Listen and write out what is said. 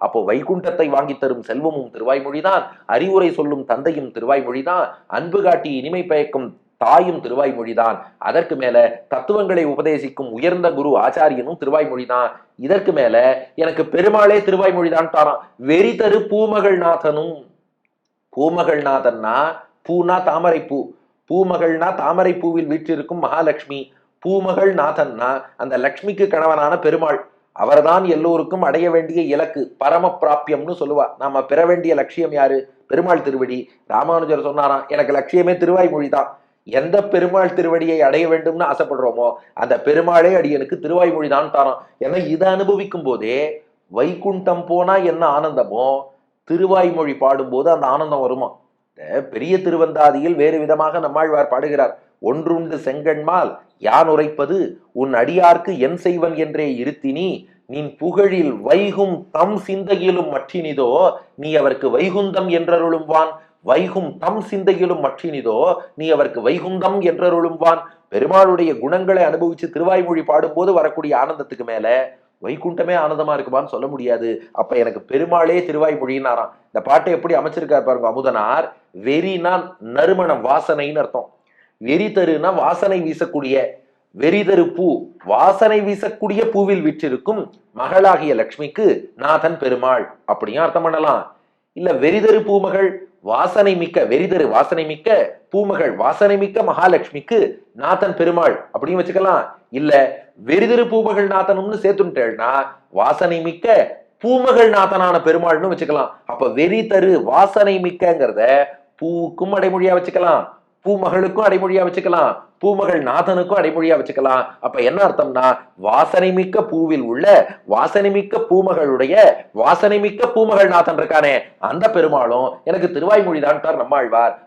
அப்போ வைகுண்டத்தை வாங்கி தரும் செல்வமும் திருவாய்மொழிதான், அறிவுரை சொல்லும் தந்தையும் திருவாய்மொழிதான், அன்பு காட்டி இனிமை பயக்கும் தாயும் திருவாய்மொழிதான், அதற்கு மேல தத்துவங்களை உபதேசிக்கும் உயர்ந்த குரு ஆச்சாரியனும் திருவாய்மொழிதான், இதற்கு மேல எனக்கு பெருமாளே திருவாய்மொழிதான் தாராம். வெறி தரு பூமகள் நாதனும். பூமகள் நாதன்னா பூனா தாமரை பூ, பூமகள்னா தாமரை பூவில் வீற்றிருக்கும் மகாலட்சுமி, பூமகள் நாதன்னா அந்த லட்சுமிக்கு கணவனான பெருமாள். அவர்தான் எல்லோருக்கும் அடைய வேண்டிய இலக்கு, பரம பிராபியம்னு சொல்லுவா. நாம பெற வேண்டிய லட்சியம் யாரு? பெருமாள் திருவடி. ராமானுஜர் சொன்னாராம், எனக்கு லட்சியமே திருவாய்மொழி தான். எந்த பெருமாள் திருவடியை அடைய வேண்டும்னு ஆசைப்படுறோமோ அந்த பெருமாளே அடியனுக்கு திருவாய்மொழி தான் தாராம். ஏன்னா இதை அனுபவிக்கும் போதே வைகுண்டம் போனா என்ன ஆனந்தமோ திருவாய்மொழி பாடும்போது அந்த ஆனந்தம் வருமா. பெரிய திருவந்தாதியில் வேறு விதமாக நம்மாழ்வார் பாடுகிறார். ஒன்றுண்டு செங்கண்மால் யான் உரைப்பது உன் அடியார்க்கு என் செய்வன் என்றே இருத்தினி, நின் புகழில் வைகும் தம் சிந்தையிலும் மற்றினிதோ நீ அவருக்கு வைகுந்தம் என்றருளும் வான், வைகும் தம் சிந்தையிலும் மற்றினிதோ நீ அவருக்கு வைகுந்தம் என்றருளும் வான். பெருமாளுடைய குணங்களை அனுபவிச்சு திருவாய்மொழி பாடும்போது வரக்கூடிய ஆனந்தத்துக்கு மேல வைகுண்டமே ஆனந்தமா இருக்குமான்னு சொல்ல முடியாது. அப்ப எனக்கு பெருமாளே திருவாய்மொழின்னாராம். இந்த பாட்டை எப்படி அமைச்சிருக்காரு பாருங்க அமுதனார். வெறினா நறுமணம், வாசனைன்னு அர்த்தம். வெறி தருனா வாசனை வீசக்கூடிய, வெறிதரு பூ வாசனை வீசக்கூடிய பூவில் விற்றிருக்கும் மகளாகிய லட்சுமிக்கு நாதன் பெருமாள் அப்படியும் அர்த்தம் பண்ணலாம். இல்ல வெறிதரு பூமகள் வாசனை மிக்க, வெறிதரு வாசனை மிக்க பூமகள் வாசனை மிக்க மகாலட்சுமிக்கு நாதன் பெருமாள் அப்படியும் வச்சுக்கலாம். இல்ல வெறிதரு பூமகள் நாதனும்னு சேர்த்துட்டேன்னா வாசனை மிக்க பூமகள் நாதனான பெருமாள்னு வச்சுக்கலாம். அப்ப வெறி தரு வாசனை மிக்கங்கிறத பூவுக்கும் அடைமொழியா வச்சுக்கலாம், பூமகளுக்கும் அடைமொழியா வச்சுக்கலாம், பூமகள் நாதனுக்கும் அடைமொழியா வச்சுக்கலாம். அப்ப என்ன அர்த்தம்னா வாசனை மிக்க பூவில் உள்ள வாசனை மிக்க பூமகளுடைய வாசனை மிக்க பூமகள் நாதன் இருக்கானே அந்த பெருமாளும் எனக்கு திருவாய்மொழிதான் நம்மாழ்வார்.